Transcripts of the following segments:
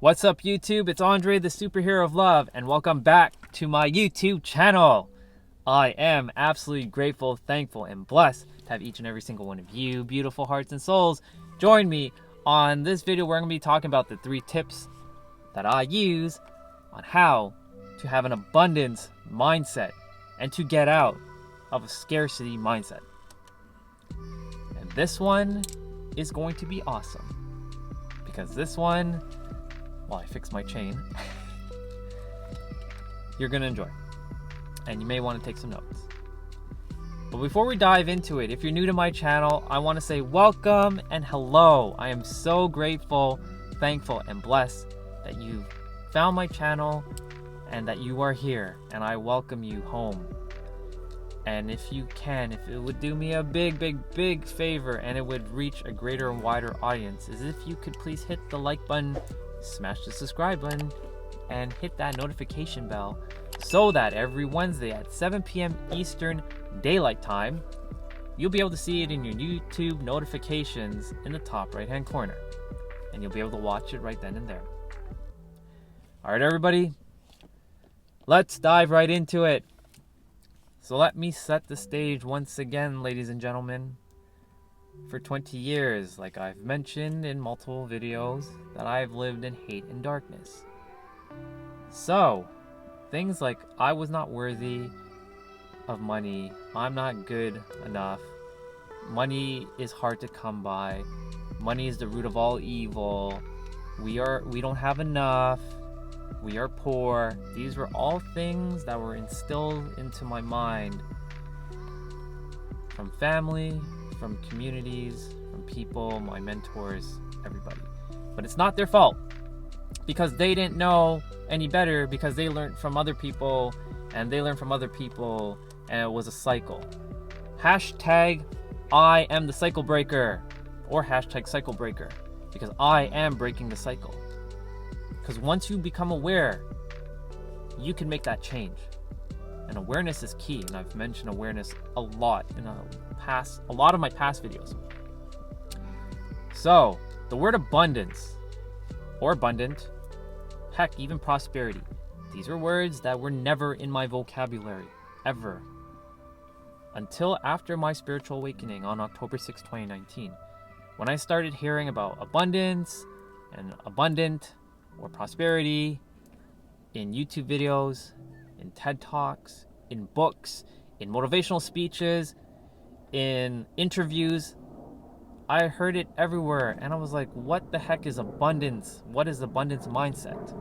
What's up, YouTube? It's Andre, the superhero of love, and welcome back to my YouTube channel. I am absolutely grateful, thankful, and blessed to have each and every single one of you, beautiful hearts and souls, join me on this video where I'm going to be talking about the 3 tips that I use on how to have an abundance mindset and to get out of a scarcity mindset. And this one is going to be awesome because this one, while I fix my chain, you're going to enjoy. And you may want to take some notes. But before we dive into it, if you're new to my channel, I want to say welcome and hello. I am so grateful, thankful, and blessed that you found my channel and that you are here. And I welcome you home. And if you can, if it would do me a big favor and it would reach a greater and wider audience, is if you could please hit the like button, smash the subscribe button, and hit that notification bell so that every Wednesday at 7 p.m. Eastern Daylight Time, you'll be able to see it in your YouTube notifications in the top right hand corner. And you'll be able to watch it right then and there. Alright, everybody, let's dive right into it. So let me set the stage once again, ladies and gentlemen. For 20 years, like I've mentioned in multiple videos, that I've lived in hate and darkness. So, things like I was not worthy of money, I'm not good enough, money is hard to come by, money is the root of all evil, we don't have enough, we are poor. These were all things that were instilled into my mind from family, from communities, from people, my mentors, everybody. But it's not their fault, because they didn't know any better, because they learned from other people and they learned from other people, and it was a cycle. Hashtag I am the cycle breaker, or hashtag cycle breaker, because I am breaking the cycle. Because once you become aware, you can make that change. And awareness is key, and I've mentioned awareness a lot in a lot of my past videos. So, the word abundance, or abundant, heck, even prosperity, these were words that were never in my vocabulary, ever. Until after my spiritual awakening on October 6, 2019, when I started hearing about abundance and abundant or prosperity in YouTube videos, in TED Talks, in books, in motivational speeches, in interviews. I heard it everywhere, and I was like, what the heck is abundance? What is abundance mindset?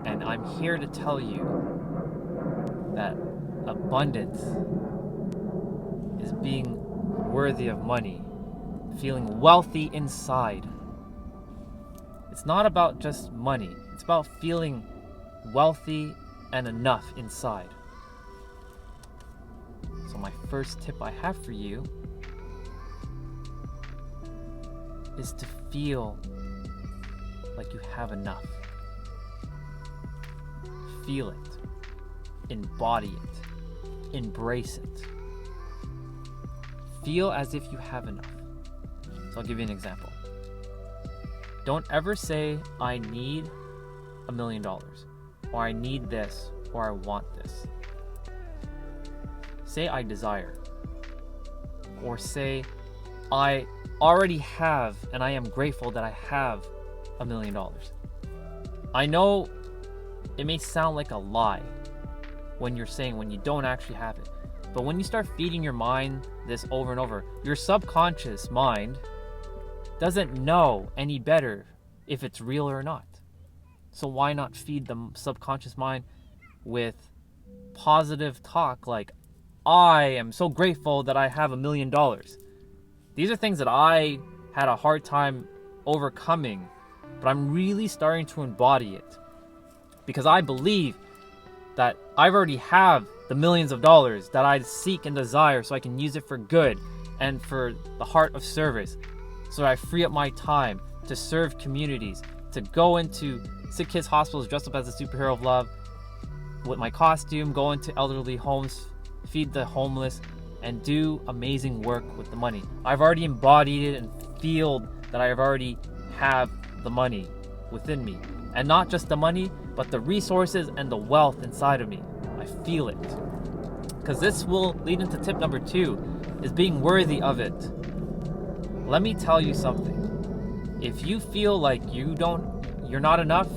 And I'm here to tell you that abundance is being worthy of money, feeling wealthy inside. It's not about just money. It's about feeling wealthy and enough inside. So my first tip I have for you is to feel like you have enough. Feel it. Embody it. Embrace it. Feel as if you have enough. So I'll give you an example. Don't ever say, I need $1 million, or I need this, or I want this. Say, I desire. Or say, I already have, and I am grateful that I have $1 million. I know it may sound like a lie when you're saying, when you don't actually have it. But when you start feeding your mind this over and over, your subconscious mind doesn't know any better if it's real or not. So why not feed the subconscious mind with positive talk like, I am so grateful that I have $1 million. These are things that I had a hard time overcoming, but I'm really starting to embody it because I believe that I already have the millions of dollars that I seek and desire, so I can use it for good and for the heart of service. So I free up my time to serve communities, to go into sick kids' hospitals dressed up as a superhero of love with my costume, go into elderly homes, feed the homeless, and do amazing work with the money. I've already embodied it and feel that I have already have the money within me. And not just the money, but the resources and the wealth inside of me. I feel it. Because this will lead into tip number 2, is being worthy of it. Let me tell you something. If you feel like you're not enough,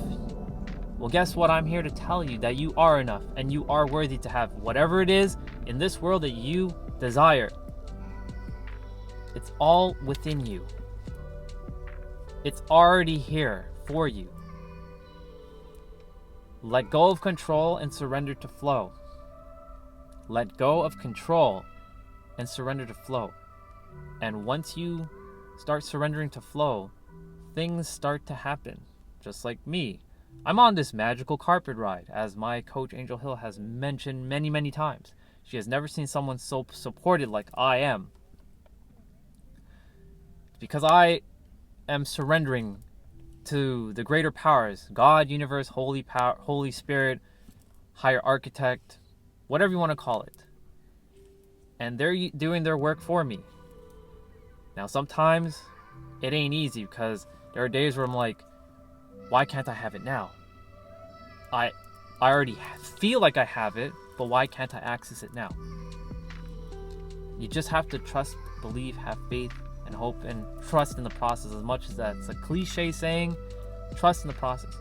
well, guess what? I'm here to tell you that you are enough and you are worthy to have whatever it is in this world that you desire. It's all within you. It's already here for you. Let go of control and surrender to flow. Let go of control and surrender to flow. And once you start surrendering to flow, things start to happen. Just like me. I'm on this magical carpet ride, as my coach Angel Hill has mentioned many, many times. She has never seen someone so supported like I am. Because I am surrendering to the greater powers, God, universe, holy power, Holy Spirit, higher architect, whatever you want to call it. And they're doing their work for me. Now, sometimes it ain't easy because there are days where I'm like, why can't I have it now? I already feel like I have it, but why can't I access it now? You just have to trust, believe, have faith, and hope, and trust in the process. As much as that's a cliche saying, trust in the process.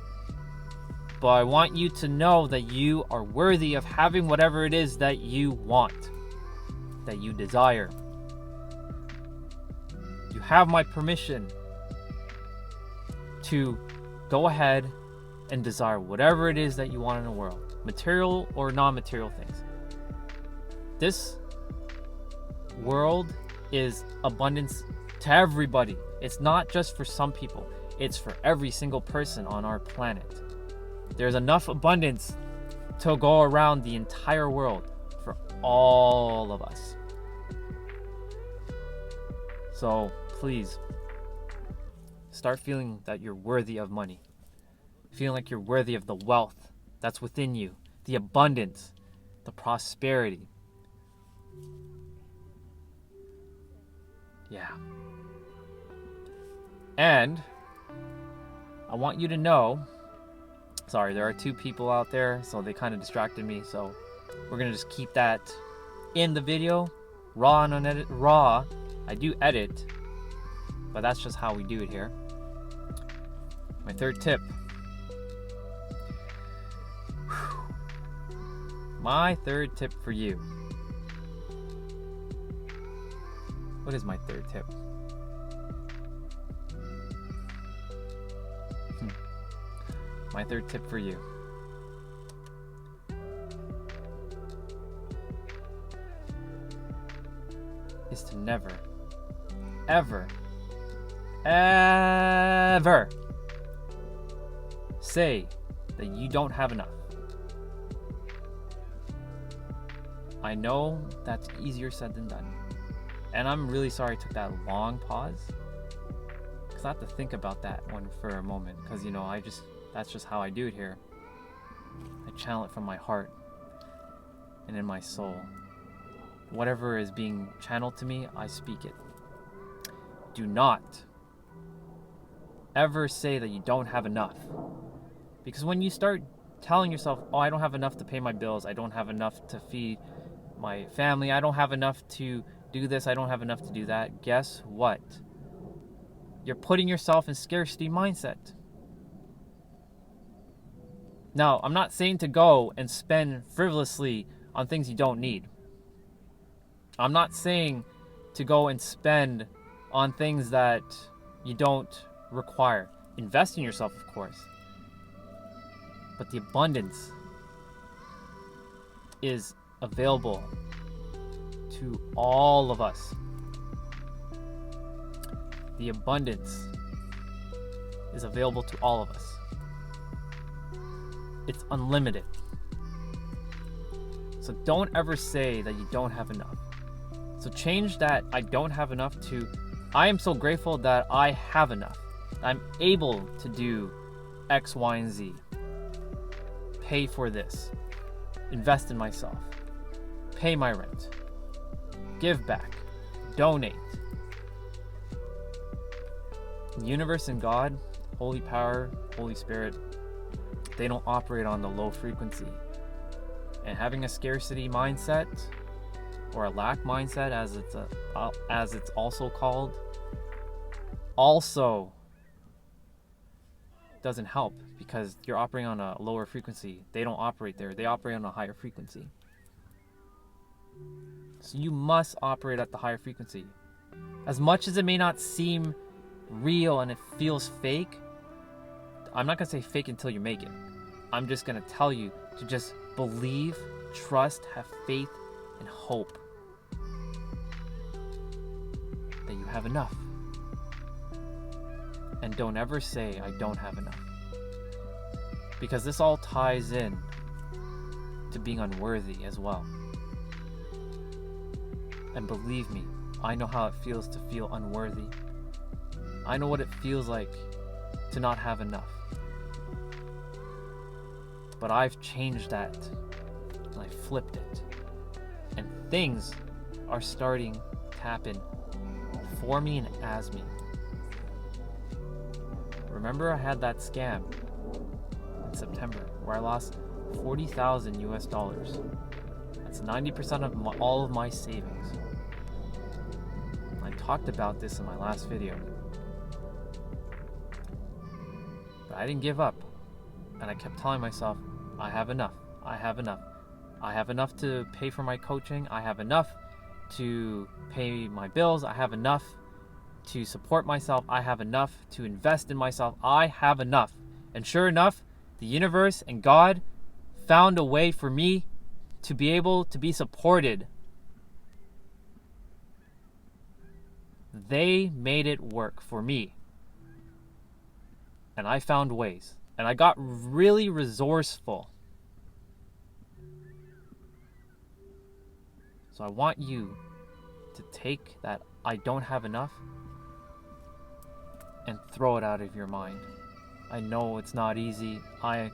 But I want you to know that you are worthy of having whatever it is that you want, that you desire. You have my permission to go ahead and desire whatever it is that you want in the world, material or non-material things. This world is abundance to everybody. It's not just for some people. It's for every single person on our planet. There's enough abundance to go around the entire world for all of us. So please, start feeling that you're worthy of money. Feeling like you're worthy of the wealth that's within you, the abundance, the prosperity. Yeah. And I want you to know, sorry, there are 2 people out there, so they kind of distracted me, so we're going to just keep that in the video, raw and unedited. Raw, I do edit, but that's just how we do it here. My 3rd tip. My 3rd tip for you. What is my 3rd tip? My 3rd tip for you. Is to never, ever, ever say that you don't have enough. I know that's easier said than done. And I'm really sorry I took that long pause. Because I have to think about that one for a moment. Because, that's just how I do it here. I channel it from my heart and in my soul. Whatever is being channeled to me, I speak it. Do not ever say that you don't have enough. Because when you start telling yourself, oh, I don't have enough to pay my bills, I don't have enough to feed my family, I don't have enough to do this, I don't have enough to do that, guess what? You're putting yourself in scarcity mindset. Now, I'm not saying to go and spend frivolously on things you don't need. I'm not saying to go and spend on things that you don't require. Invest in yourself, of course. But the abundance is available to all of us. The abundance is available to all of us. It's unlimited. So don't ever say that you don't have enough. So change that I don't have enough to I am so grateful that I have enough. I'm able to do X, Y, and Z. Pay for this. Invest in myself. Pay my rent. Give back. Donate. universe and God, holy power, Holy Spirit, they don't operate on the low frequency. And having a scarcity mindset, or a lack mindset as it's also called, also doesn't help, because you're operating on a lower frequency. They don't operate there. They operate on a higher frequency. So you must operate at the higher frequency. As much as it may not seem real and it feels fake, I'm not going to say fake until you make it. I'm just going to tell you to just believe, trust, have faith, and hope that you have enough. And don't ever say, I don't have enough. Because this all ties in to being unworthy as well. And believe me, I know how it feels to feel unworthy. I know what it feels like to not have enough. But I've changed that. And I flipped it. And things are starting to happen for me and as me. Remember, I had that scam in September where I lost 40,000 US dollars. That's 90% of all of my savings. I talked about this in my last video. But I didn't give up. And I kept telling myself, I have enough. I have enough. I have enough to pay for my coaching. I have enough to pay my bills. I have enough to support myself. I have enough to invest in myself. I have enough. And sure enough, the universe and God found a way for me to be able to be supported. They made it work for me. And I found ways. And I got really resourceful. So I want you to take that I don't have enough and throw it out of your mind. I know it's not easy. I'm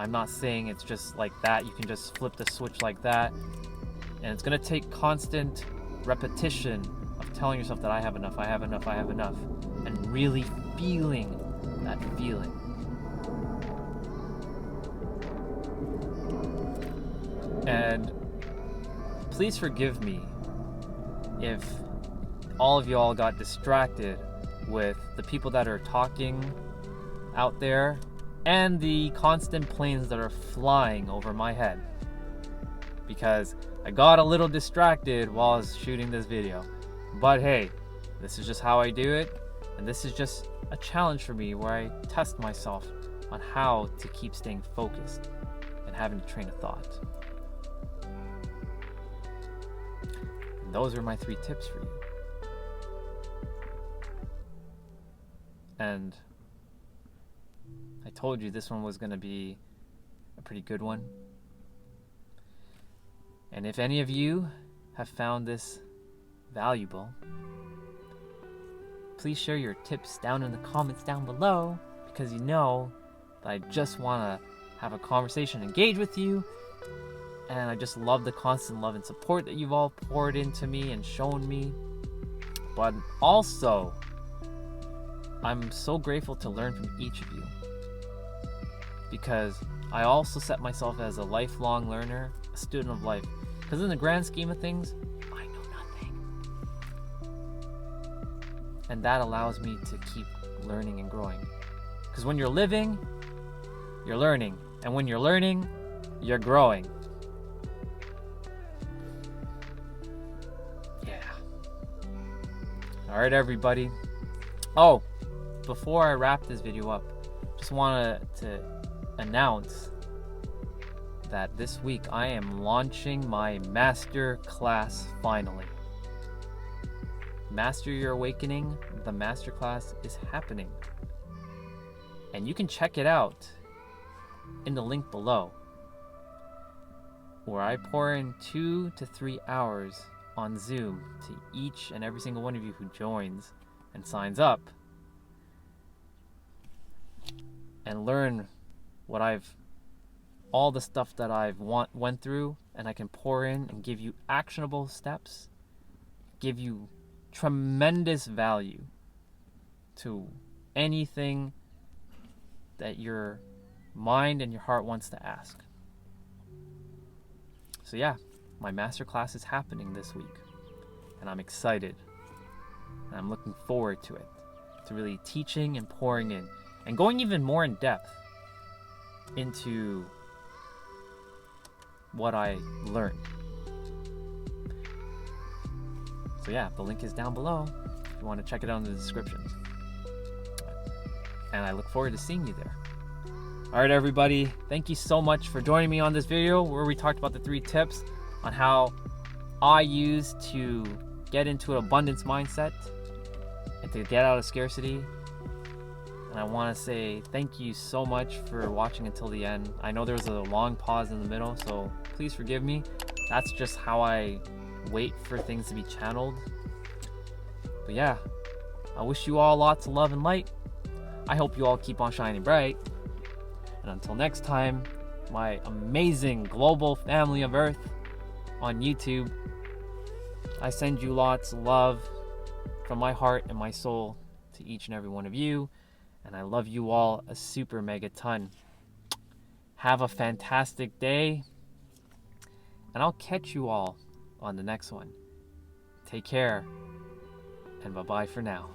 not saying it's just like that. You can just flip the switch like that. And it's going to take constant repetition of telling yourself that I have enough, I have enough, I have enough. And really feeling that feeling. And please forgive me if all of y'all got distracted with the people that are talking out there and the constant planes that are flying over my head, because I got a little distracted while I was shooting this video. But hey, this is just how I do it, and this is just a challenge for me where I test myself on how to keep staying focused and having a train of thought. And those are my 3 tips for you. And I told you this one was going to be a pretty good one. And if any of you have found this valuable, please share your tips down in the comments down below, because you know that I just want to have a conversation, engage with you, and I just love the constant love and support that you've all poured into me and shown me. But also, I'm so grateful to learn from each of you, because I also set myself as a lifelong learner, a student of life, because in the grand scheme of things, I know nothing. And that allows me to keep learning and growing. Because when you're living, you're learning. And when you're learning, you're growing. Yeah. All right, everybody. Oh, before I wrap this video up, just wanted to announce that this week I am launching my masterclass finally. Master Your Awakening, the masterclass is happening. And you can check it out in the link below, where I pour in 2 to 3 hours on Zoom to each and every single one of you who joins and signs up, and learn all the stuff that I've went through, and I can pour in and give you actionable steps, give you tremendous value to anything that your mind and your heart wants to ask. So yeah, my masterclass is happening this week, and I'm excited. And I'm looking forward to it, to really teaching and pouring in, and going even more in depth into what I learned. So yeah, the link is down below if you want to check it out in the description. And I look forward to seeing you there. Alright everybody, thank you so much for joining me on this video where we talked about the 3 tips on how I use to get into an abundance mindset and to get out of scarcity. And I want to say thank you so much for watching until the end. I know there was a long pause in the middle, so please forgive me. That's just how I wait for things to be channeled. But yeah, I wish you all lots of love and light. I hope you all keep on shining bright. And until next time, my amazing global family of Earth on YouTube, I send you lots of love from my heart and my soul to each and every one of you. And I love you all a super mega ton. Have a fantastic day. And I'll catch you all on the next one. Take care. And bye-bye for now.